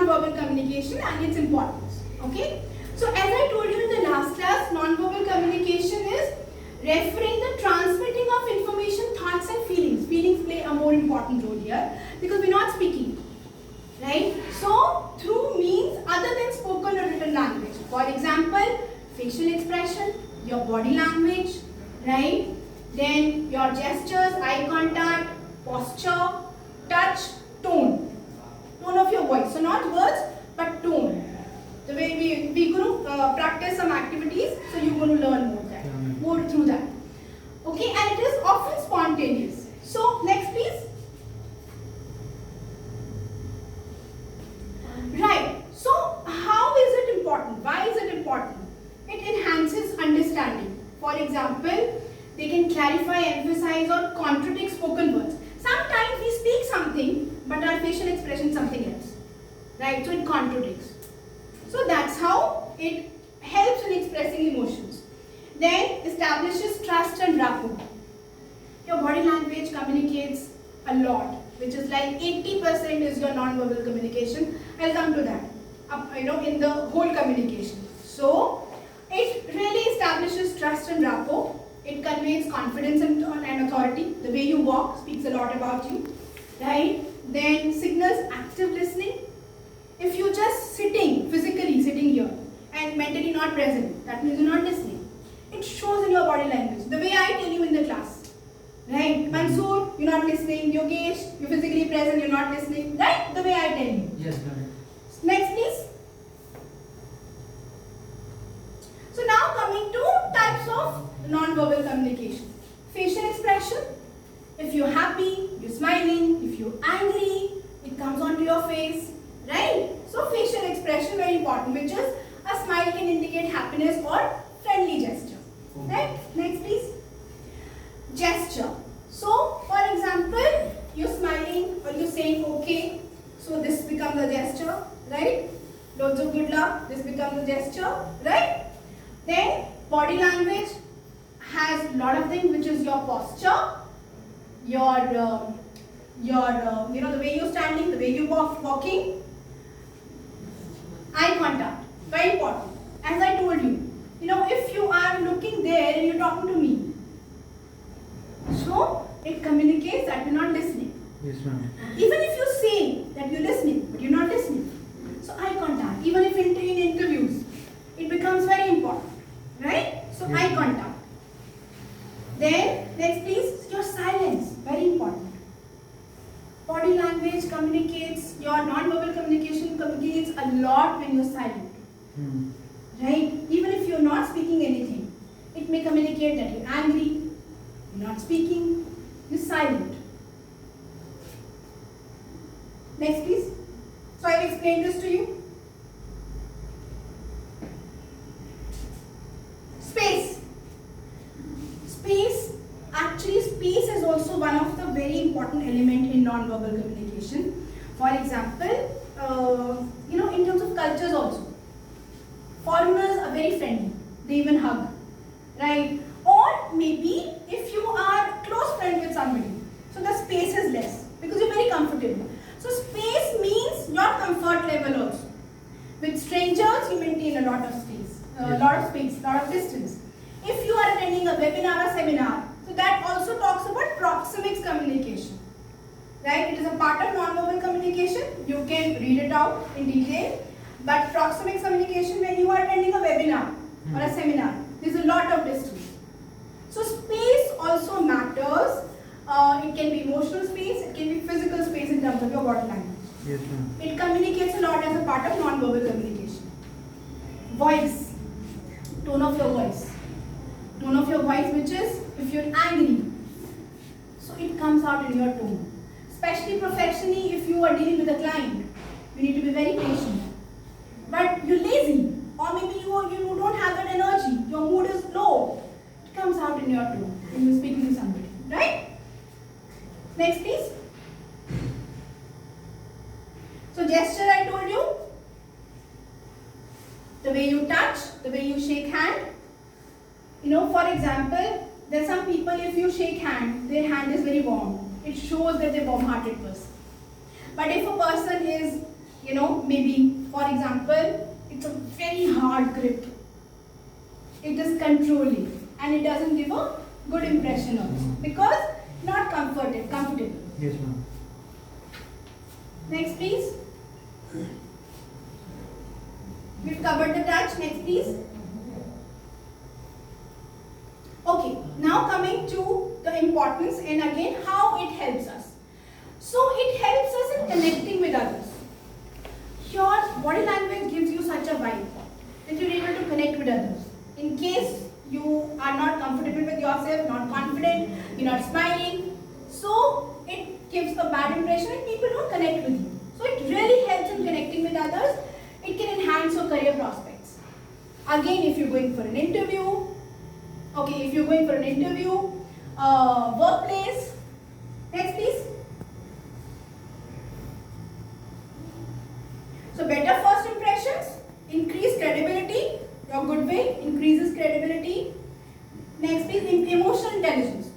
non-verbal communication and its importance. Okay. So as I told you in the last class, non-verbal communication is referring the transmitting of information, thoughts and feelings. Feelings play a more important role here because we're not speaking. Right? So through means other than spoken or written language. For example, facial expression, your body language, right? Then your gestures, eye contact, posture, touch, tone. Tone of your voice. So not words, but tone. The way we're going to practice some activities, so you're going to learn more through that. Okay, and it is often spontaneous. So next please. Right. So how is it important? Why is it important? It enhances understanding. For example, they can clarify, emphasize or contradict spoken words. Sometimes we speak something, but our facial expression is something else. Right? So it contradicts. So that's how it helps in expressing emotions. Then establishes trust and rapport. Your body language communicates a lot, which is like 80% is your non-verbal communication. I'll come to that, in the whole communication. So it really establishes trust and rapport. It conveys confidence and authority. The way you walk speaks a lot about you, right? Then signals active listening. If you're just physically sitting here and mentally not present, that means you're not listening. It shows in your body language. The way I tell you in the class, right? Mansoor, you're not listening. Yogesh, you're physically present, you're not listening, right? The way I tell you. Yes, ma'am. Next, please. So now coming to types of non-verbal communication. Facial expression. If you're happy, you're smiling. If you're angry, it comes onto your face. Right? So facial expression very important, which is a smile can indicate happiness or friendly gesture. Right? Next please. Gesture. So for example, you're smiling or you're saying okay. So this becomes a gesture. Right? Loads of good luck. This becomes a gesture. Right? Then body language has a lot of things, which is your posture, your the way you're standing, the way you're walking. Eye contact, very important. As I told you, if you are looking there and you're talking to me, so it communicates that you're not listening. Yes, ma'am. Even if you say that you're listening, but you're not listening. So eye contact, even if in interviews, it becomes very important, right? So yes, eye contact. Then next please, your silence, very important. Body language communicates, your non-verbal communication communicates a lot when you're silent. Right? Even if you're not speaking anything, it may communicate that you're angry, you're not speaking, you're silent. Next please. So I've explained this to you. Space. Space is also one of the very important element in non-verbal communication. For example, in terms of cultures also. Foreigners are very friendly. They even hug. Right? Or maybe if you are close friend with somebody, so the space is less because you're very comfortable. So space means your comfort level also. With strangers, you maintain a lot of space, lot of distance. If you are attending a webinar or seminar, so that also talks about proxemics communication. Right? It is a part of non-verbal communication. You can read it out in detail. But proxemics communication, when you are attending a webinar or a seminar, there is a lot of distance. So space also matters. It can be emotional space, it can be physical space in terms of your body language. Yes, ma'am. It communicates a lot as a part of non-verbal communication. Voice, tone of your voice. Tone of your voice, which is if you're angry, so it comes out in your tone. Especially professionally, if you are dealing with a client, you need to be very patient. But you're lazy, or maybe you don't have that energy, your mood is low, it comes out in your tone when you're speaking to somebody, right? Next please. So gesture I told you, the way you touch, the way you shake hand. For example, there are some people, if you shake hand, their hand is very warm. It shows that they're a warm-hearted person. But if a person is, maybe for example, it's a very hard grip. It is controlling and it doesn't give a good impression also because not comfortable. Yes, ma'am. Next, please. We've covered the touch. Next, please. Okay, now coming to the importance and again how it helps us. So it helps us in connecting with others. Your body language gives you such a vibe that you're able to connect with others. In case you are not comfortable with yourself, not confident, you're not smiling, so it gives a bad impression and people don't connect with you. So it really helps in connecting with others. It can enhance your career prospects. Again, if you're going for an interview, workplace. Next, please. So better first impressions, increase credibility. Your good way increases credibility. Next, please, emotional intelligence.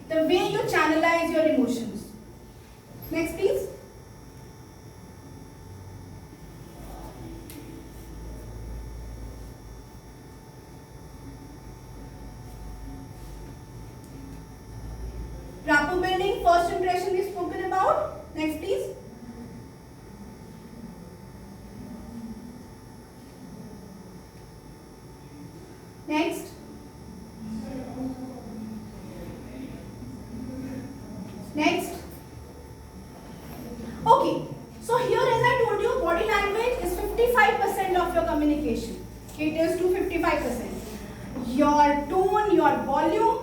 The way you channelize your emotions. Next, please. Rapport building, first impression we've spoken about. Next, please. Next. Next. Okay. So here, as I told you, body language is 55% of your communication. It is to 55%. Your tone, your volume,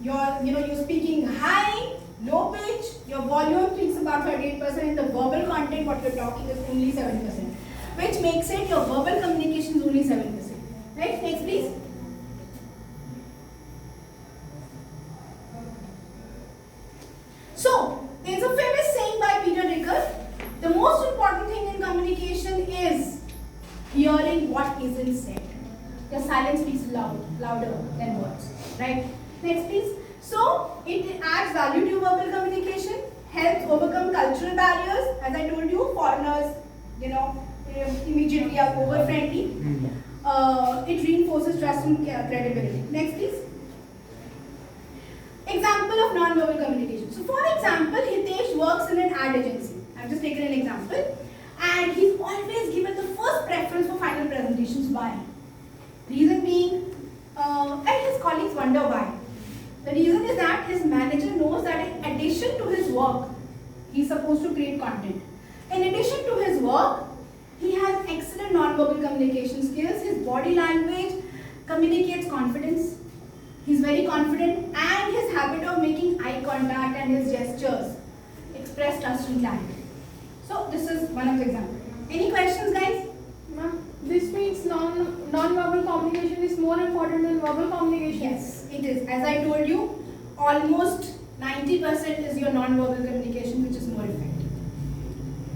you're speaking high, low pitch. Your volume speaks about 38%, and the verbal content, what you're talking, is only 7%, which makes it your verbal communication is only 7%. Right? Next, please. So, there is a famous saying by Peter Drucker, the most important thing in communication is hearing what isn't said. Your silence speaks louder than words. Right? Next, please. So, it adds value to verbal communication, helps overcome cultural barriers. As I told you, foreigners, immediately are over-friendly. It reinforces trust and credibility. Next, please. Example of non-verbal communication. So, for example, Hitesh works in an ad agency. I've just taken an example. And he's always given the first preference for final presentations. Why? Reason being, and his colleagues wonder why. The reason is that his manager knows that in addition to his work, he's supposed to create content. In addition to his work, he has excellent non-verbal communication skills. His body language communicates confidence. He's very confident, and his habit of making eye contact and his gestures express trust and clarity. So this is one of the examples. Any questions, guys? This means non-verbal communication is more important than verbal communication. Yes, it is. As I told you, almost 90% is your non-verbal communication, which is more effective,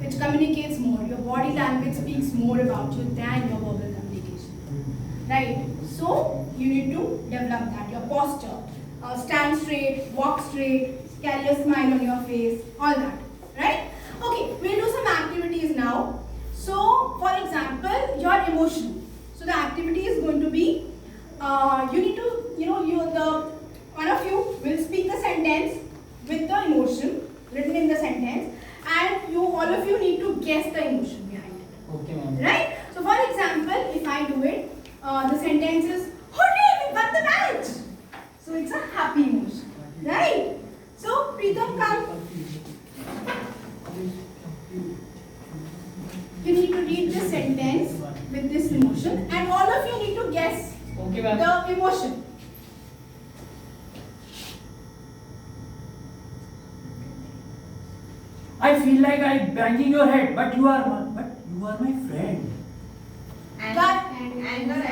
which communicates more. Your body language speaks more about you than your verbal communication. Right? So you need to develop that. Your posture, stand straight, walk straight, carry a smile on your face, all that. Right? Okay, we'll do some activities now. So, for example, your emotion. So the activity is going to be, you need to, one of you will speak the sentence with the emotion written in the sentence, and all of you need to guess the emotion behind it. Okay, ma'am. Right? So, for example, if I do it, the sentence is, "Hooray, we won the match!" So it's a happy emotion, right? So Preetham, come. You need to read this sentence with this emotion, and all of you need to guess the emotion. I feel like I'm banging your head, but you are my friend. Anger and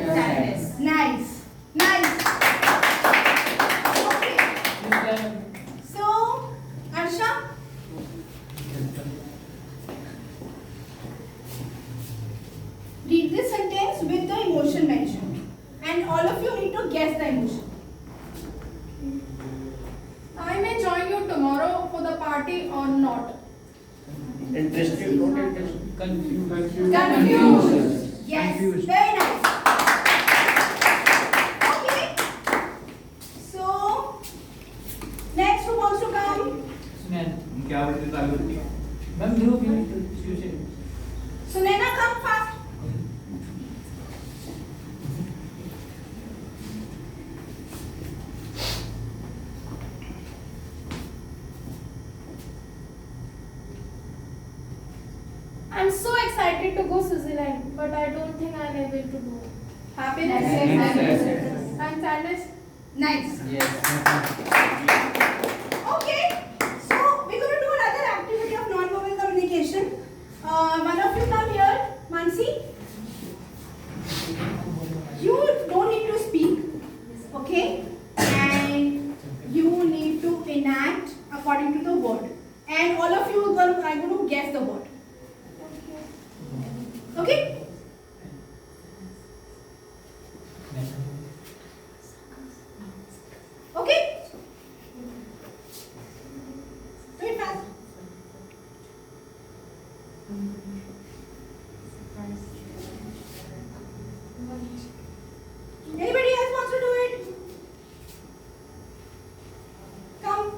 sadness. Nice. Okay. So, Arsha. Read this sentence with the emotion mentioned, and all of you need to guess the emotion. I may join you tomorrow for the party or not. Interested, not interested. Confused. Yes. Confused. Very nice. Okay. So next who wants to come? क्या बोलते तालु ma'am group unit Sunena, come fast. I'm so excited to go Switzerland, but I don't think I'm able to go. Happiness. Yes. And sadness. Nice. Yes. Okay. So we're going to do another activity of non-verbal communication. One of you come here, Mansi. You don't need to speak, okay? And you need to enact according to the word. And all of you are going to guess the word. Okay? Okay? Do it fast. Anybody else wants to do it? Come.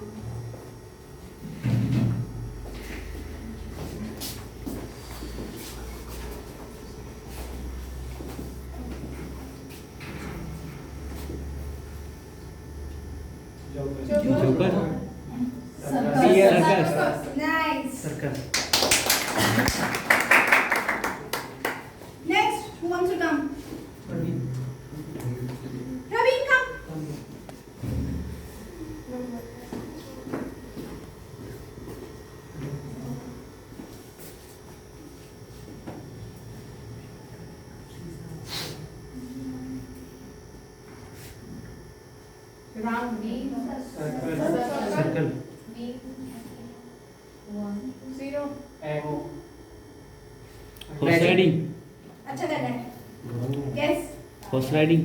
Joker Nice. Circus Next, who wants to come? Praveen, come. Round B. Circle B. 0. Horse riding अच्छा लग रहा है. Yes. Horse riding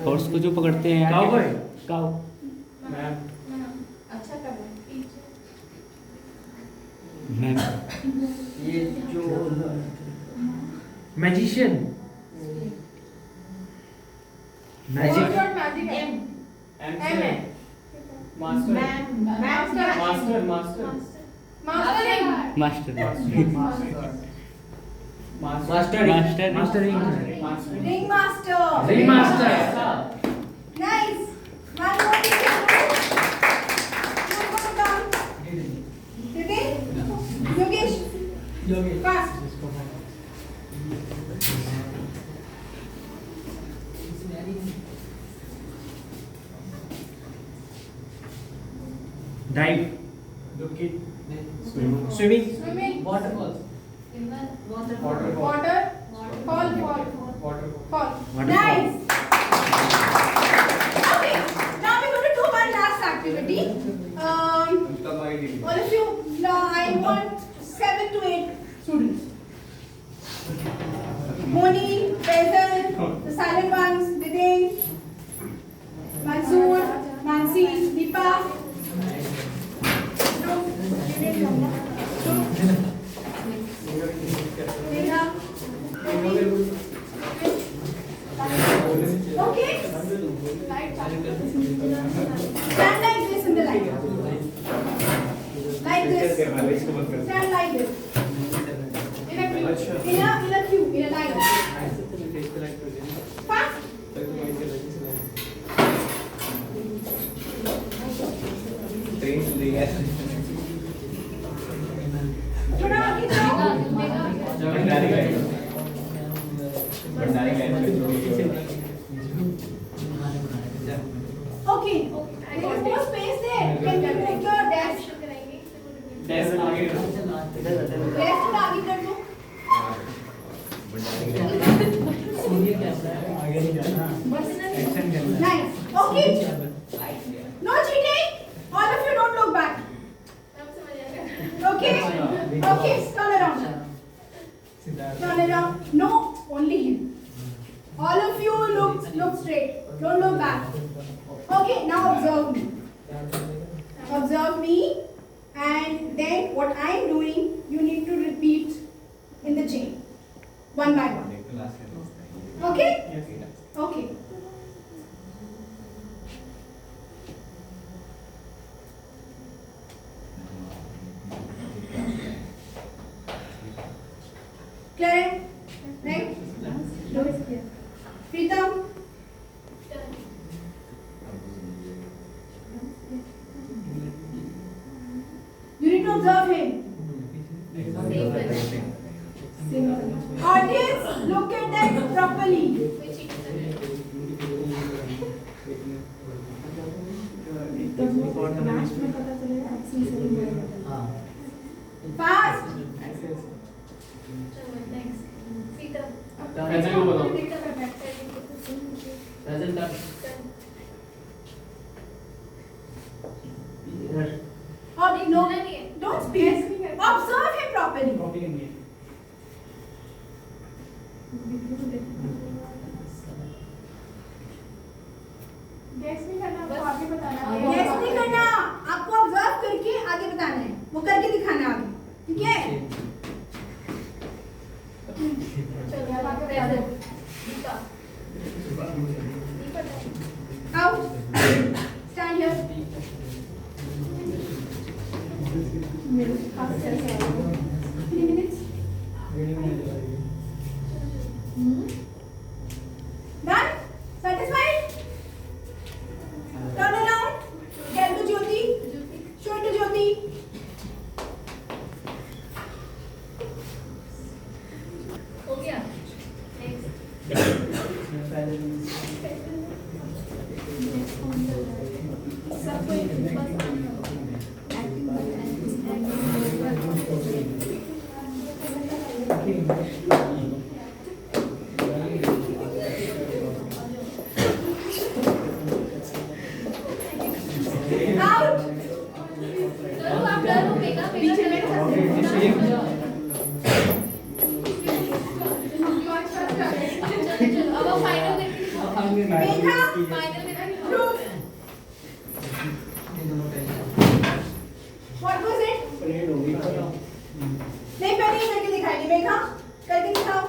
horse को जो पकड़ते हैं यार Cowboy. Cow अच्छा कर रहा है. मैम ये जो magician Magic. Magic What magic है? M है. Master Master. Master master Mastering. Master master mastering Ring master. Ring master. Nice. One more thing to do. Who's going to come? Today? Yogesh. Fast. Dive swimming Swimming. Waterfall Water. Water Fall. Waterfall Nice. Okay. Now we're going to do one last activity. All of you, I want 7 to 8 students. Moni, Faisal, the silent ones, Vidin, Mansoor, Mansi, Deepa. Neha. Okay. Stand like this in the line. Like this. Stand like this. In a queue, in a line. Fast. थोड़ा आगे जाओ. Okay. There is more space there. Can you take your desk? Desk थोड़ा आगे कर दो. Nice. Okay. No cheating. All of you don't look back. Okay. Okay. Turn around. Turn around. No, only you. All of you look straight. Don't look back. Okay. Now observe me. observe me, and then what I am doing, you need to repeat in the chain, one by one. Okay? Okay. Clear? Right? Pritam? You need to observe him. Audience, look at that properly. Fast. Or no, don't speak. Observe him properly. Gas नहीं करना, आपको आगे बताना है। Yes नहीं करना, आपको observe करके आगे बताना है, वो करके दिखाना है आगे, ठीक है? चलो आप आगे बता दो। Out. Stand here. मेरे पास कैसे है? 3 minutes. Done? Satisfied? Turn around. Get to Jyoti. Show it to Jyoti. हो गया? सबको एक बस Out. चलो आप डर हो मेगा पीछे में चलो अब आप फाइनल करके देखा? फाइनल करके Proof. What was it? नहीं पहले ही करके दिखाएंगे मेघा, करके दिखाओ।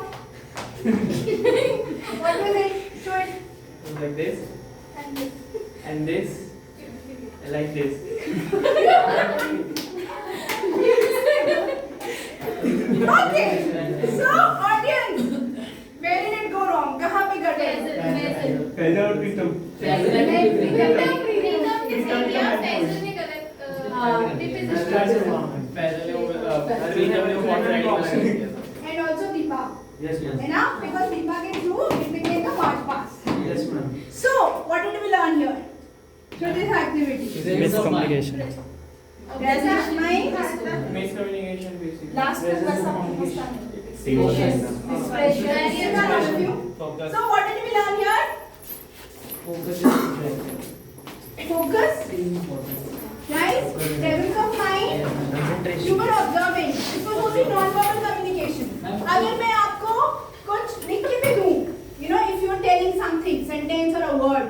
What was it? Show it. Like this and this like this. Okay. So audience, where did it go wrong? कहाँ पे गड़बड़? पहले और प्रीतम And also Deepa. Yes, ma'am. है ना? Because Deepa can do, it became the march pass. Yes, ma'am. So what did we learn here? Through this activity. Miscommunication. Present mind. Miscommunication basically. Last में बस आपको Expression are all of you. Focus. So what did we learn here? Focus. Right? Presence of mind. You were observing. This was only non-verbal communication. अगर मैं आपको कुछ लिख के भी दूँ, you know, if you are telling something, sentence or a word,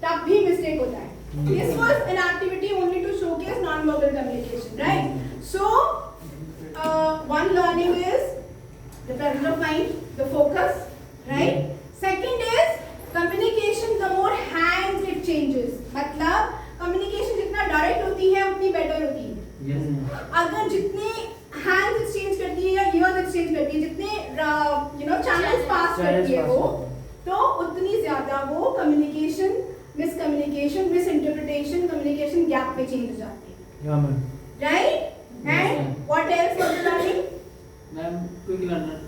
तब भी mistake होता है. This was an activity only to showcase non-verbal communication, right? So, one learning is the presence of mind, the focus, right? Second is communication. The more hands it changes. मतलब communication जितना direct होती है उतनी better होती है. Yes. अगर जितने hands exchange करती है या ears exchange करती है, जितने you know channels pass करती है वो, तो उतनी ज़्यादा वो communication, miscommunication, misinterpretation, communication gap पे change हो जाती है. Yeah, ma'am. Right? And what else was the learning? Ma'am, quick learner.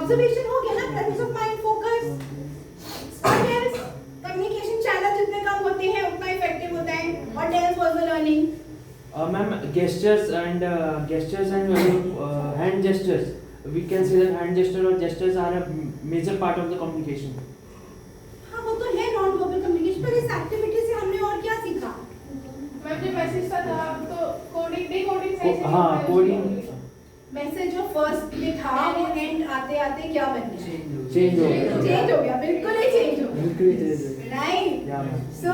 Observation हो गया ना, presence of mind, focus. What else? Communication channel जितने कम होते हैं उतना effective होता है. What else was the learning? Ma'am, gestures and hand gestures. We can say that hand gesture or gestures are a major part of the communication. हाँ वो तो है non-verbal communication, पर इस activity से हमने और क्या सीखा? मैम जब मैसेज था तो कोडिंग डिकोडिंग सही से हाँ, coding. मैसेज जो फर्स्ट में था वो एंड आते आते क्या बन गया? Change हो गया. चेंज हो गया, बिल्कुल ही चेंज हो गया. बिल्कुल ही change हो गया. राइट? Yeah, ma'am. सो